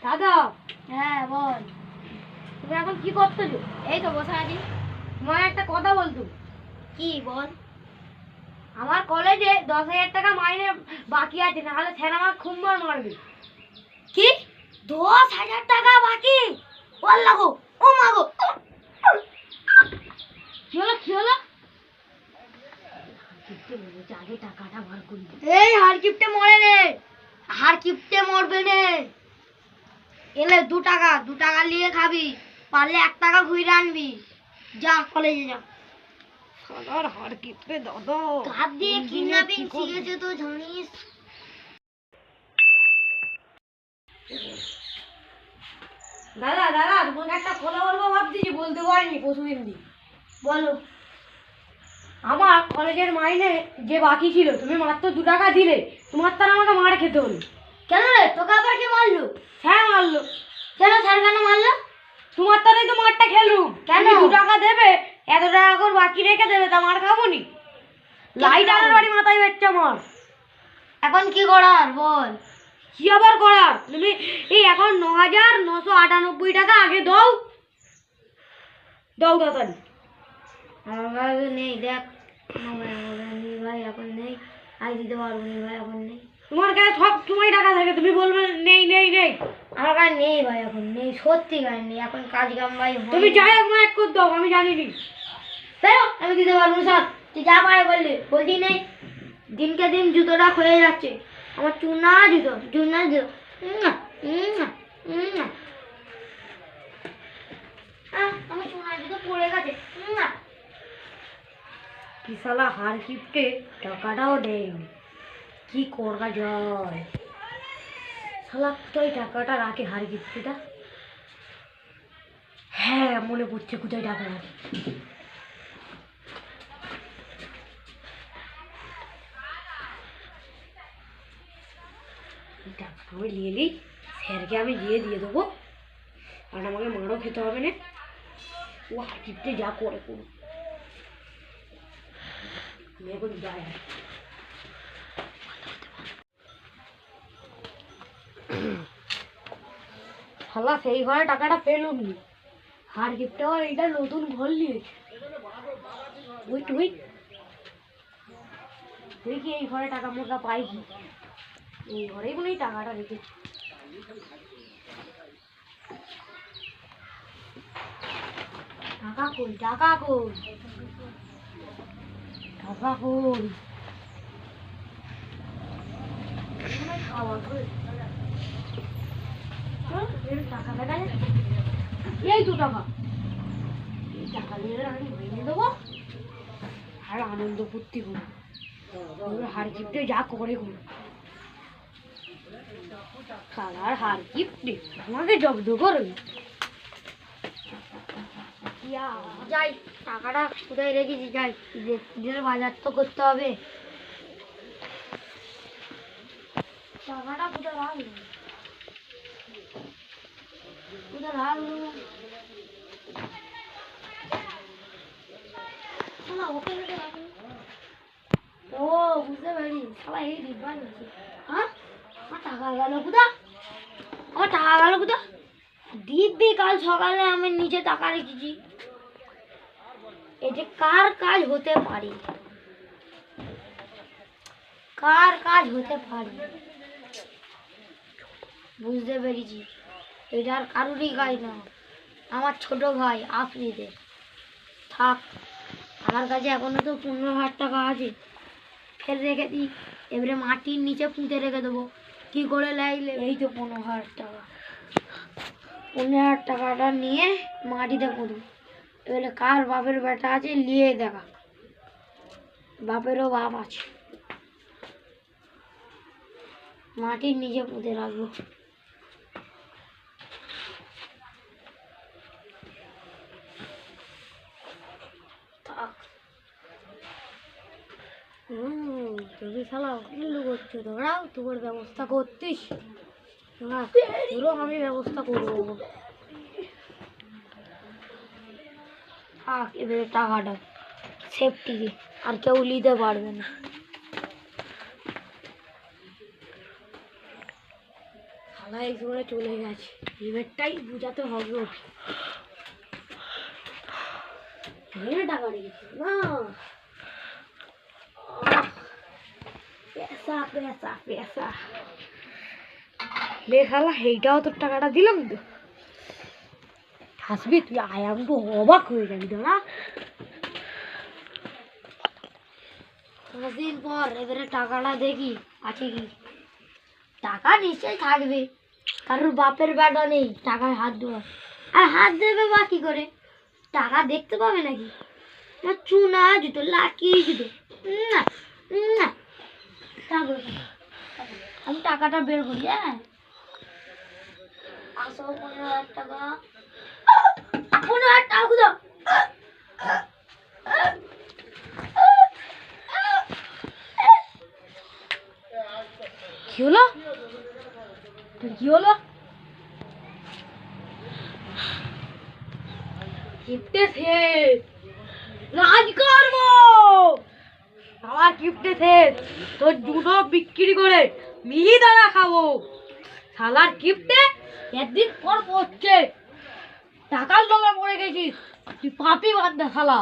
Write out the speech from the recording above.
দাদা। হ্যাঁ বল। তুমি এখন কি করতেছো? এই তো বসে আছি। তোমার একটা কথা বলতো। কি বল? আমার কলেজে 10,000 টাকা মাইনে বাকি আছে, নাহলে স্যার আমার খুব মারবে। কি 10,000 টাকা বাকি? বললা গো, ও মা গো। কি হলো কি হলো? আগে টাকাটা বার করি। এই হার কিপটে মরে নে, হার কিপটে মরবে নে। এলে 2 টাকা, 2 টাকা নিয়ে খাবি, পারলে 1 টাকা ঘুরে আনবি। যা কলেজে যা। সালার হার কিপটে দাদা। কার দিয়ে কিডন্যাপিং শিখেছে তো জানিস? দাদা দাদা, তোমাকে একটা কথা বলবো ভাবতেছি, বলতে পারিনি প্রথমদিন দিয়ে। বলো। আমার কলেজের মাইনে যে বাকি ছিল, তুমি মাত্র 2 টাকা দিলে, তোমার তার আমাকে মার খেতে হলো। কেন রে, তোকে আবার কে মারলো? হ্যাঁ মারলো। কেন স্যার কেন মারলো? তোমার তারাই তো মারটা খেলুম। কেন? 2 টাকা দেবে, এত টাকা করে বাকি রেখে দেবে, তা মার খাবো নি? লাইটারের বাড়ি মাথায় বেচছে আমার। এখন কি করার বল? কি আবার করার? তুমি এই এখন 9,998 টাকা আগে দাও দাও তাড়াতাড়ি। আমার কাছে নেই, দেখ ভাই এখন নেই, আজ দিতে পারবো না ভাই, এখন নেই। তোমার কাছে সব সময় টাকা থাকে, তুমি বলবে নেই নেই নেই। আমার কাছে নেই ভাই, এখন নেই, সত্যি গায়ে নেই, এখন কাজ কাম ভাই হয় তুমি না। যাই হোক মায়ের করে দাও, আমি জানি নি। বেরো, আমি দিতে পারবো না স্যার। তুই যা পারে বললি, বলছি নেই। দিনকে দিন জুতোটা ক্ষয়ে যাচ্ছে, আমার চুনা জুতো, চুনা জুতো। আমার চুনা জুতো পড়ে গেছে। কি শালা হার কিপটে, টাকাটাও দেয়নি, কি করা যায়? শালা কোথায় টাকাটা রাখে হার কিপটেটা? হ্যাঁ মনে পড়ছে, কোথায় টাকা রাখে। টাকাটা আমি নিয়ে নিই, স্যারকে আমি দিয়ে দেবো, আর আমাকে মারও খেতে হবে না। ও হার কিপটে যা করে করুক, এখন যায়। শালা সেই ঘরে টাকাটা পেলুম নি, হার কিপটে আবার এইটা নতুন ঘর নিয়েছে। তুই তুই তুই কি এই ঘরে টাকা মোটা পাই কি? এই ঘরেই মনে হয় টাকাটা রেখেছি। টাকা কই টাকা কই টাকা কই? খাওয়া করে টাকা দেখা যাচ্ছে, এই 2 টাকা, এই টাকা নিয়ে আমি ভেঙে দেবো আর আনন্দ ফুর্তি করবো। হার কিপটে যা করে করবো, সালার হার কিপটে আমাকে জব্দ করবে। যাই, টাকাটা কোথায় রেখেছি, যাই, ঈদের বাজার তো করতে হবে। টাকাটা কোথায় রাখলো, কোথায় রাখলো? ওকে রাখলো। ও বুঝতে পারি, সবাই এই ডিব্বা নিচ্ছে। হ্যাঁ, আমার টাকা গেল কোথা? আমার টাকা গেল কোথা? দিব্যি কাল সকালে আমি নিচে টাকা রেখেছি। এই যে কার কাজ হতে পারে, কার কাজ হতে পারে বুঝতে পেরেছি। এটা আর কারুরই কাজ না, আমার ছোট ভাই আফ্রিদের। থাক, আমার কাছে এখনো তো 15,000 টাকা আছে, ফের রেখে দিই। এবারে মাটির নিচে পুঁতে রেখে দেবো। কি করে লাগলে? এই তো 15,000 টাকা, 15,000 টাকাটা নিয়ে মাটিতে পুঁতবো। এবারে কার বাপের বেটা আছে নিয়ে দেখা, বাপেরও বাপ আছে, মাটির নিচে পুঁতে রাখবো। তুমি শালা উল্লু করছো, তোরাও তোমার ব্যবস্থা করতিস, তোরও আমি ব্যবস্থা করবো। থাক, এবারে টাকাটা সেফটি আর কেউ নিতে পারবে না। শালা এই সময় চলে গেছে, এবারটাই বুঝাতে হবে ওকে। এখানে টাকা রেখেছি না, পেশা পেশা পেশা। লে শালা এইটাও তোর টাকাটা দিলাম তো। হাসবি তুই, আয় আমি তো অবাক হয়ে যাবি দাঁড়া। 5 দিন পর এবারে টাকাটা দেখি আছে কি। টাকা নিশ্চয়ই থাকবে, কারোর বাপের বেটা নেই টাকায় হাত দেওয়া। আর হাত দেবে বা কি করে, টাকা দেখতে পাবে নাকি? না চুনা জুতো, লাকি জুতো না না। আমি টাকাটা বের করি। হ্যাঁ, আসো 15,000 টাকা। 15,000 টাকা কোথাও? কি হলো, কি হলো? কিপ্টে শেষ, রাজ করবো। আমার কিপ্টে শেষ, তোর জুতো বিক্রি করে মিহিদানা খাবো। শালার কিপ্টে একদিন পর পড়ছে, টাকার জমা পড়ে গেছিস তুই, পাপি বাদ দে শালা।